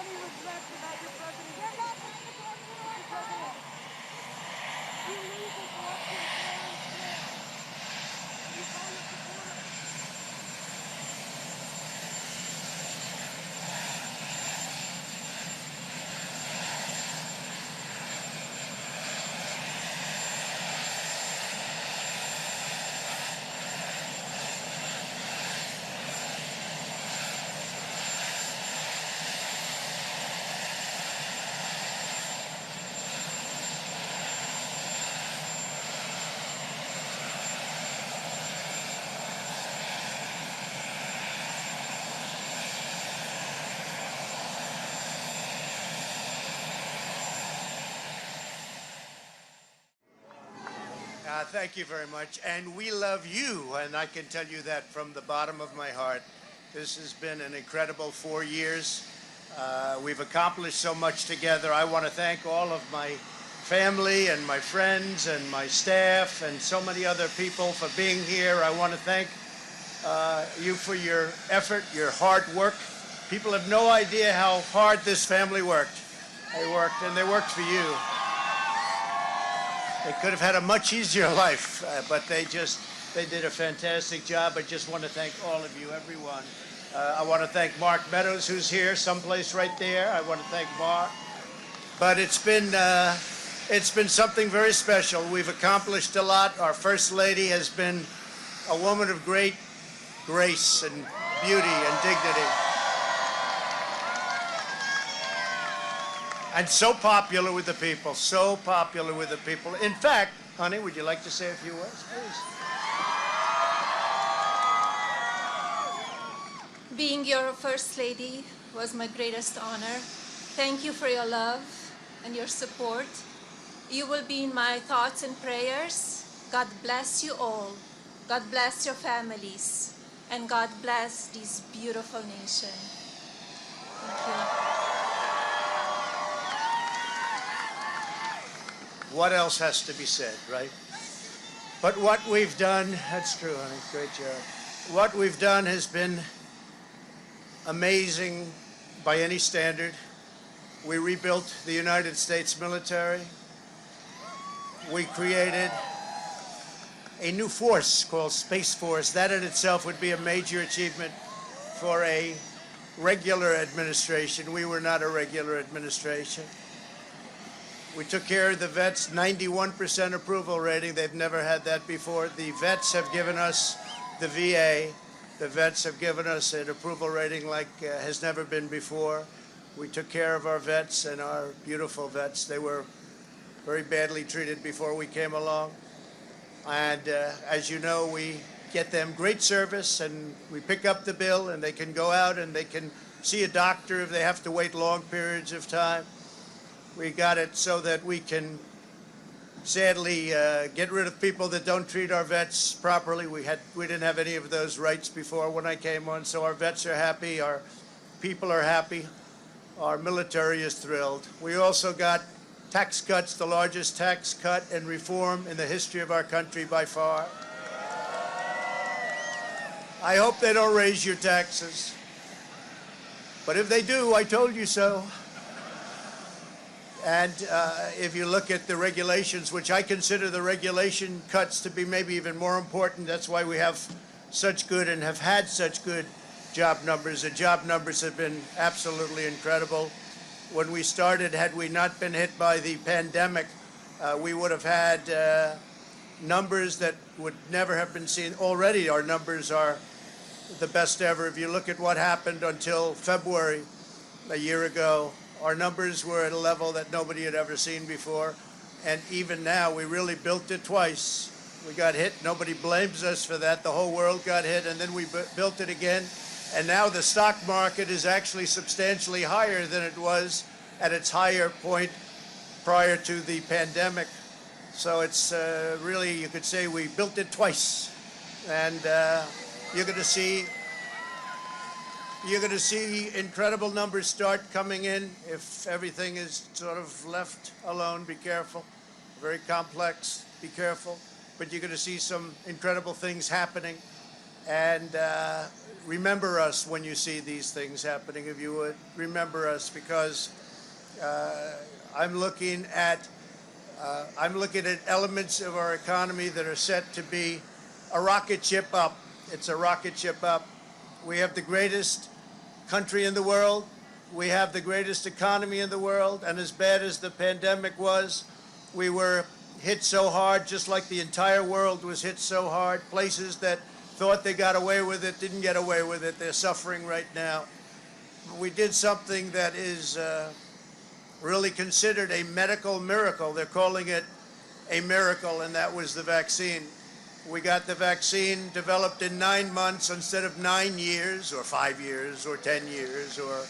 any regrets about your president? You're not Mr. President. You lose this election fair and square. You call your supporters. Thank you very much. And we love you, and I can tell you that from the bottom of my heart. This has been an incredible 4 years. We've accomplished so much together. I want to thank all of my family and my friends and my staff and so many other people for being here. I want to thank you for your effort, your hard work. People have no idea how hard this family worked. They worked, and they worked for you. They could have had a much easier life, but they did a fantastic job. I just want to thank all of you, everyone. I want to thank Mark Meadows, who's here, someplace right there. I want to thank Mark. But it's been something very special. We've accomplished a lot. Our First Lady has been a woman of great grace and beauty and dignity. And so popular with the people, so popular with the people. In fact, honey, would you like to say a few words, please? Being your First Lady was my greatest honor. Thank you for your love and your support. You will be in my thoughts and prayers. God bless you all. God bless your families. And God bless this beautiful nation. Thank you. What else has to be said, right? But what we've done, that's true, honey, great job. What we've done has been amazing by any standard. We rebuilt the United States military. We created a new force called Space Force. That in itself would be a major achievement for a regular administration. We were not a regular administration. We took care of the vets, 91% approval rating. They've never had that before. The vets have given us, the VA, the vets have given us an approval rating like has never been before. We took care of our vets and our beautiful vets. They were very badly treated before we came along. And as you know, we get them great service, and we pick up the bill, and they can go out and they can see a doctor if they have to wait long periods of time. We got it so that we can sadly get rid of people that don't treat our vets properly. We didn't have any of those rights before when I came on, so our vets are happy, our people are happy, our military is thrilled. We also got tax cuts, the largest tax cut and reform in the history of our country by far. I hope they don't raise your taxes, but if they do, I told you so. And if you look at the regulations, which I consider the regulation cuts to be maybe even more important, that's why we have such good and have had such good job numbers. The job numbers have been absolutely incredible. When we started, had we not been hit by the pandemic, we would have had numbers that would never have been seen. Already our numbers are the best ever. If you look at what happened until February a year ago, our numbers were at a level that nobody had ever seen before. And even now, we really built it twice. We got hit. Nobody blames us for that. The whole world got hit, and then we built it again. And now the stock market is actually substantially higher than it was at its higher point prior to the pandemic. So it's really, you could say we built it twice. And you're going to see incredible numbers start coming in if everything is sort of left alone. Be careful. Very complex. Be careful. But you're going to see some incredible things happening. And remember us when you see these things happening, if you would. Remember us, because I'm looking at elements of our economy that are set to be a rocket ship up. It's a rocket ship up. We have the greatest country in the world. We have the greatest economy in the world. And as bad as the pandemic was, we were hit so hard, just like the entire world was hit so hard. Places that thought they got away with it didn't get away with it. They're suffering right now. We did something that is really considered a medical miracle. They're calling it a miracle, and that was the vaccine. We got the vaccine developed in 9 months instead of 9 years or 5 years or 10 years or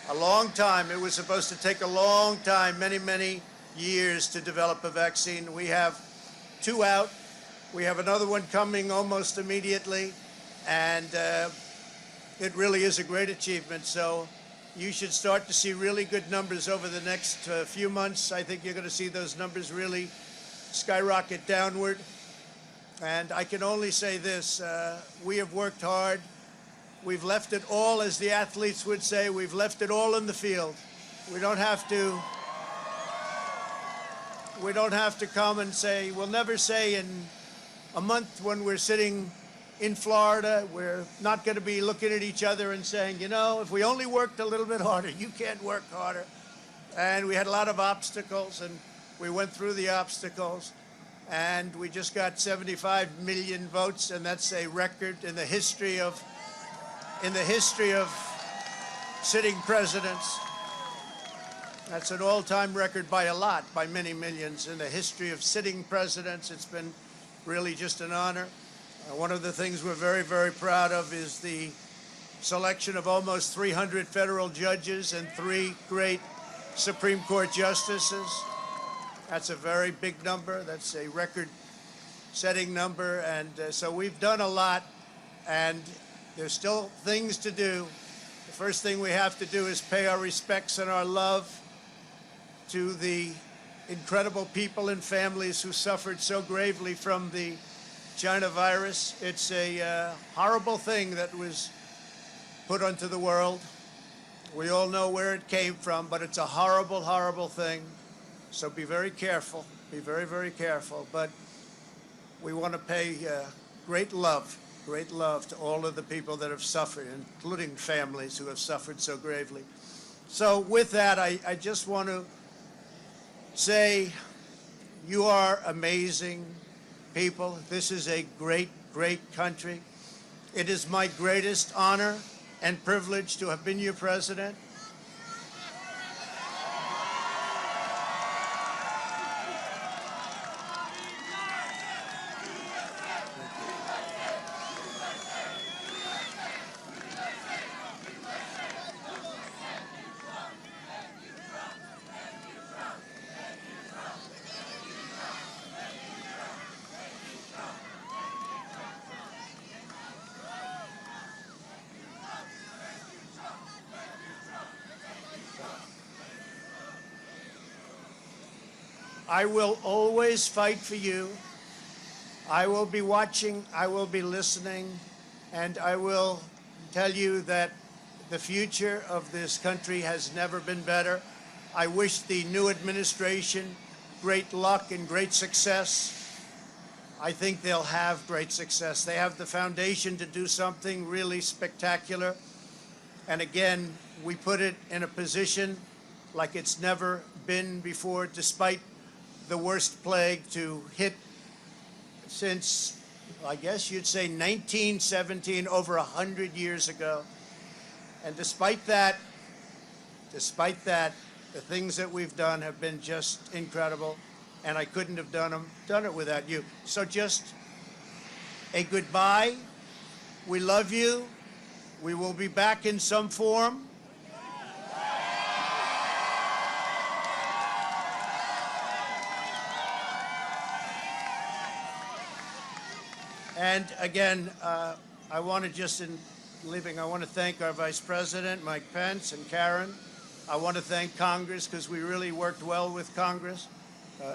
a long time. It was supposed to take a long time, many, many years to develop a vaccine. We have 2 out. We have another one coming almost immediately, and it really is a great achievement. So you should start to see really good numbers over the next few months. I think you're going to see those numbers really skyrocket downward. And I can only say this, we have worked hard. We've left it all, as the athletes would say, we've left it all in the field. We don't have to come and say, we'll never say in a month when we're sitting in Florida, we're not going to be looking at each other and saying, you know, if we only worked a little bit harder, you can't work harder. And we had a lot of obstacles, and we went through the obstacles. And we just got 75 million votes, and that's a record in the history of sitting presidents. That's an all-time record by a lot, by many millions. In the history of sitting presidents, it's been really just an honor. One of the things we're very, very proud of is the selection of almost 300 federal judges and 3 great Supreme Court justices. That's a very big number. That's a record-setting number. And so we've done a lot, and there's still things to do. The first thing we have to do is pay our respects and our love to the incredible people and families who suffered so gravely from the China virus. It's a horrible thing that was put onto the world. We all know where it came from, but it's a horrible, horrible thing. So be very careful, be very, very careful. But we want to pay great love to all of the people that have suffered, including families who have suffered so gravely. So with that, I just want to say you are amazing people. This is a great, great country. It is my greatest honor and privilege to have been your president. I will always fight for you. I will be watching, I will be listening, and I will tell you that the future of this country has never been better. I wish the new administration great luck and great success. I think they'll have great success. They have the foundation to do something really spectacular. And again, we put it in a position like it's never been before, despite the worst plague to hit since, I guess you'd say 1917, over 100 years ago. And despite that, the things that we've done have been just incredible, and I couldn't have done it without you. So just a goodbye. We love you. We will be back in some form. And again, I want to just, in leaving, I want to thank our Vice President, Mike Pence, and Karen. I want to thank Congress, because we really worked well with Congress,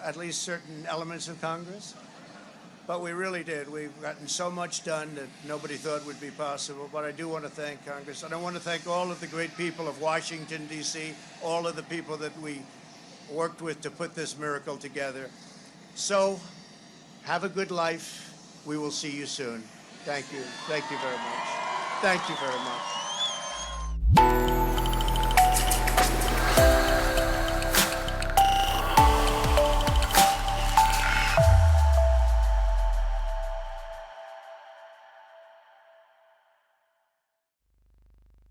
at least certain elements of Congress. But we really did. We've gotten so much done that nobody thought would be possible. But I do want to thank Congress. And I want to thank all of the great people of Washington, D.C., all of the people that we worked with to put this miracle together. So have a good life. We will see you soon. Thank you. Thank you very much. Thank you very much.